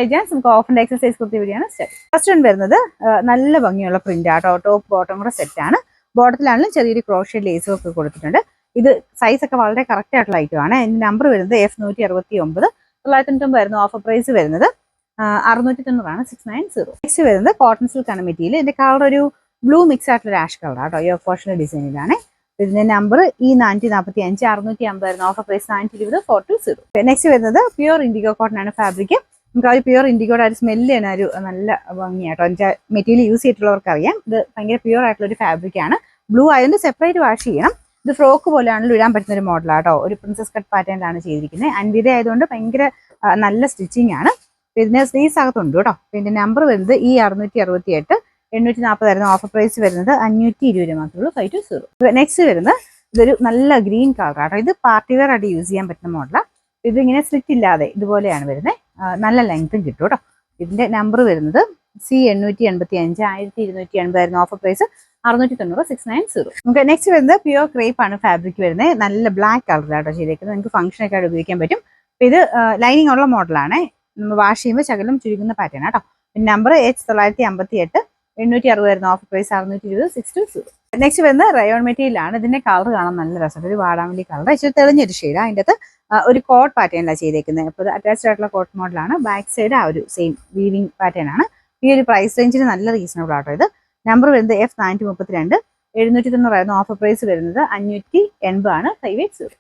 Legends നമുക്ക് ഓഫറിന്റെ exercise kurti വഴിയാണ് set. First one വരുന്നത് നല്ല ഭംഗിയുള്ള പ്രിന്റ് ആട്ടോ, ടോപ്പ് ബോട്ടം കൂടെ സെറ്റ് ആണ്. ബോട്ടത്തിലാണെങ്കിലും ചെറിയൊരു ക്രോഷ്യ ലേസും ഒക്കെ കൊടുത്തിട്ടുണ്ട്. ഇത് സൈസ് ഒക്കെ വളരെ കറക്റ്റ് ആയിട്ടുള്ള ഐറ്റം ആണ്. ഇതിന്റെ നമ്പർ വരുന്നത് F169. 990 ആയിരുന്നു ഓഫർ പ്രൈസ് വരുന്നത്. 690 690. നെക്സ്റ്റ് വരുന്നത് കോട്ടൺ സിൽക്ക് ആണ് മെറ്റീരിയൽ. ഇതിന്റെ കളർ ഒരു ബ്ലൂ മിക്സ് ആയിട്ടുള്ള ആഷ് കളർ ആട്ടോ. ഈ പോർഷണൽ ഡിസൈനിലാണ്. ഇതിന്റെ നമ്പർ E445. 650 ആയിരുന്നു ഓഫർ പ്രൈസ്. 920 420. നെക്സ്റ്റ് വരുന്നത് പ്യൂർ ഇൻഡിഗോ കോട്ടൺ ആണ് ഫാബ്രിക്. നമുക്ക് ആ ഒരു പ്യൂർ ഇൻഡിഗോയുടെ ഒരു സ്മെല്ല് തന്നെ ഒരു നല്ല ഭംഗിയാട്ടോ. അതിന്റെ മെറ്റീരിയൽ യൂസ് ചെയ്തിട്ടുള്ളവർക്ക് അറിയാം. ഇത് ഭയങ്കര പ്യൂർ ആയിട്ടുള്ള ഒരു ഫാബ്രിക് ആണ്. ബ്ലൂ ആയതുകൊണ്ട് സെപ്പറേറ്റ് വാഷ് ചെയ്യണം. ഇത് ഫ്രോക്ക് പോലെയാണല്ലോ ഇടാൻ പറ്റുന്ന ഒരു മോഡലാട്ടോ. ഒരു പ്രിൻസസ് കട്ട് പാറ്റേണിലാണ് ചെയ്തിരിക്കുന്നത്. അൻവിത ആയതുകൊണ്ട് ഭയങ്കര നല്ല സ്റ്റിച്ചിങ് ആണ്. ഇതിന് സ്ലീവ്സ് അകത്തുണ്ട് കേട്ടോ. ഇതിന്റെ നമ്പർ വരുന്നത് E668. 840 ആയിരുന്നു ഓഫർ പ്രൈസ് വരുന്നത്. 520 മാത്രമേ ഉള്ളൂ. 520. നെക്സ്റ്റ് വരുന്നത് ഇതൊരു നല്ല ഗ്രീൻ കളർ ആട്ടോ. ഇത് പാർട്ടി വെയർ ആയിട്ട് യൂസ് ചെയ്യാൻ പറ്റുന്ന മോഡലാണ്. ഇതിങ്ങനെ സ്ലിറ്റ് ഇല്ലാതെ ഇതുപോലെയാണ് വരുന്നത്. നല്ല ലെങ്ത്തും കിട്ടും കേട്ടോ. ഇതിന്റെ നമ്പർ വരുന്നത് C885. 1280 ആയിരുന്നു ഓഫർ പ്രൈസ്. 690 690. നമുക്ക് നെക്സ്റ്റ് വരുന്നത് പ്യൂർ ക്രേപ്പ് ആണ് ഫാബ്രിക് വരുന്നത്. നല്ല ബ്ലാക്ക് കളറിലാട്ടോ ചെയ്തേക്കുന്നത്. നിങ്ങൾക്ക് ഫംഗ്ഷൻ ഒക്കെ ആയിട്ട് ഉപയോഗിക്കാൻ പറ്റും. ഇത് ലൈനിങ് ഉള്ള മോഡലാണ്. നമ്മൾ വാഷ് ചെയ്യുമ്പോൾ ശകലം ചുരുങ്ങുന്ന പാറ്റേൺ ആട്ടോ. Number H958. 860 ആയിരുന്നു ഓഫർ പ്രൈസ്. 620 620. നെക്സ്റ്റ് വരുന്നത് റയോൺ മെറ്റീരിയൽ ആണ്. ഇതിന്റെ കളർ കാണാൻ നല്ല രസമുണ്ട്. ഒരു വാടാമല്ലി കളർ, ഇച്ചിരി തെളിഞ്ഞൊരു ഷെയ്ഡ്. അതിൻ്റെ അകത്ത് ഒരു കോട്ട് പാറ്റേണിലാണ് ചെയ്തേക്കുന്നത്. അപ്പോൾ ഇത് അറ്റാച്ച്ഡ് ആയിട്ടുള്ള കോട്ട് മോഡലാണ്. ബാക്ക് സൈഡ് ആ ഒരു സെയിം വീവിംഗ് പാറ്റേൺ ആണ്. ഈ ഒരു പ്രൈസ് റേഞ്ചിന് നല്ല റീസണബിൾ ആട്ടോ. ഇത് നമ്പർ വരുന്നത് F432. 790 ആയിരുന്നു ഓഫർ പ്രൈസ് വരുന്നത്. 580 ആണ്. 580.